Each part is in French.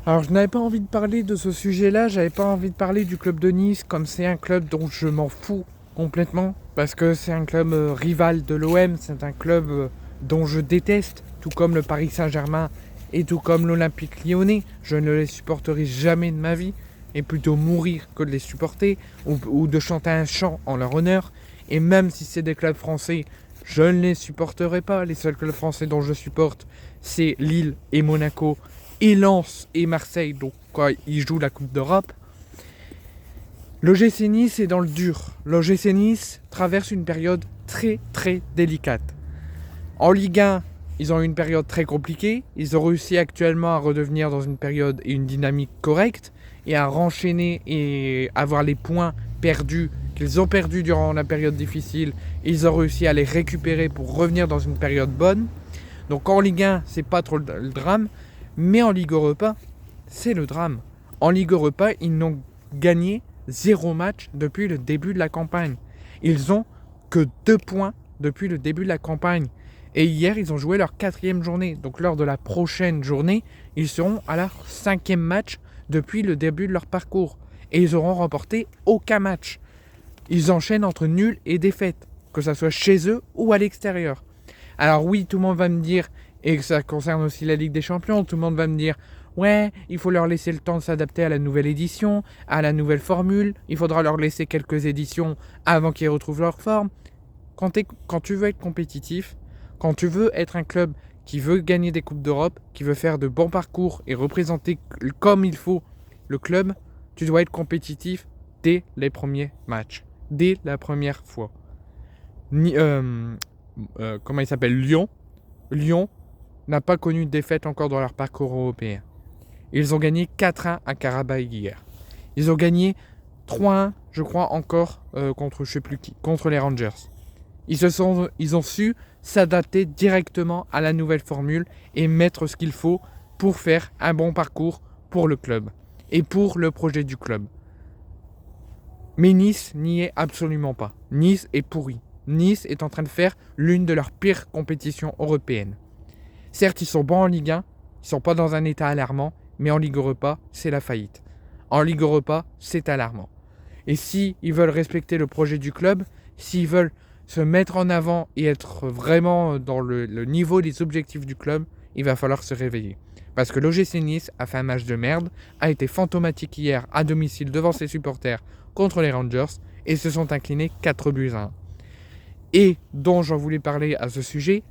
Alors, je n'avais pas envie de parler de ce sujet-là, j'avais pas envie de parler du club de Nice, comme c'est un club dont je m'en fous complètement, parce que c'est un club rival de l'OM, c'est un club dont je déteste, tout comme le Paris Saint-Germain et tout comme l'Olympique Lyonnais. Je ne les supporterai jamais de ma vie, et plutôt mourir que de les supporter, ou de chanter un chant en leur honneur. Et même si c'est des clubs français, je ne les supporterai pas. Les seuls clubs français dont je supporte, c'est Lille et Monaco, et Lens et Marseille, donc quand ils jouent la Coupe d'Europe. L'OGC Nice est dans le dur. L'OGC Nice traverse une période très très délicate. En Ligue 1, ils ont eu une période très compliquée. Ils ont réussi actuellement à redevenir dans une période et une dynamique correcte et à renchaîner et avoir les points perdus qu'ils ont perdus durant la période difficile. Ils ont réussi à les récupérer pour revenir dans une période bonne. Donc en Ligue 1, c'est pas trop le drame. Mais en Ligue Europa, c'est le drame. En Ligue Europa, ils n'ont gagné 0 match depuis le début de la campagne. Ils ont que 2 points depuis le début de la campagne. Et hier, ils ont joué leur 4e journée. Donc lors de la prochaine journée, ils seront à leur 5e match depuis le début de leur parcours. Et ils auront remporté aucun match. Ils enchaînent entre nuls et défaites, que ce soit chez eux ou à l'extérieur. Alors oui, tout le monde va me dire, et ça concerne aussi la Ligue des Champions, tout le monde va me dire ouais, il faut leur laisser le temps de s'adapter à la nouvelle édition, à la nouvelle formule, il faudra leur laisser quelques éditions avant qu'ils retrouvent leur forme. Quand tu veux être compétitif, quand tu veux être un club qui veut gagner des Coupes d'Europe, qui veut faire de bons parcours et représenter comme il faut le club, tu dois être compétitif dès les premiers matchs, dès la première fois. Comment il s'appelle, Lyon n'a pas connu de défaite encore dans leur parcours européen. Ils ont gagné 4-1 à Karabakh hier. Ils ont gagné 3-1, je crois, encore contre je sais plus qui, contre les Rangers. Ils ont su s'adapter directement à la nouvelle formule et mettre ce qu'il faut pour faire un bon parcours pour le club et pour le projet du club. Mais Nice n'y est absolument pas. Nice est pourri. Nice est en train de faire l'une de leurs pires compétitions européennes. Certes, ils sont bons en Ligue 1, ils ne sont pas dans un état alarmant, mais en Ligue Europa, c'est la faillite. En Ligue Europa, c'est alarmant. Et s'ils veulent respecter le projet du club, s'ils veulent se mettre en avant et être vraiment dans le niveau des objectifs du club, il va falloir se réveiller. Parce que l'OGC Nice a fait un match de merde, a été fantomatique hier à domicile devant ses supporters contre les Rangers et se sont inclinés 4-1. Et dont j'en voulais parler à ce sujet,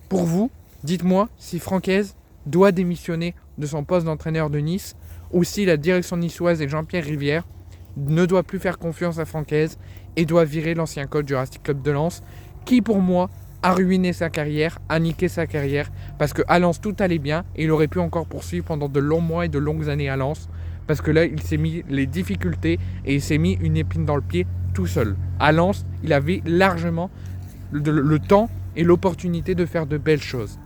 pour vous, dites-moi si Francaise doit démissionner de son poste d'entraîneur de Nice ou si la direction niçoise et Jean-Pierre Rivière ne doit plus faire confiance à Francaise et doit virer l'ancien coach du Racing Club de Lens qui pour moi a ruiné sa carrière, a niqué sa carrière parce qu'à Lens tout allait bien et il aurait pu encore poursuivre pendant de longs mois et de longues années à Lens parce que là il s'est mis les difficultés et il s'est mis une épine dans le pied tout seul. À Lens, il avait largement le temps et l'opportunité de faire de belles choses.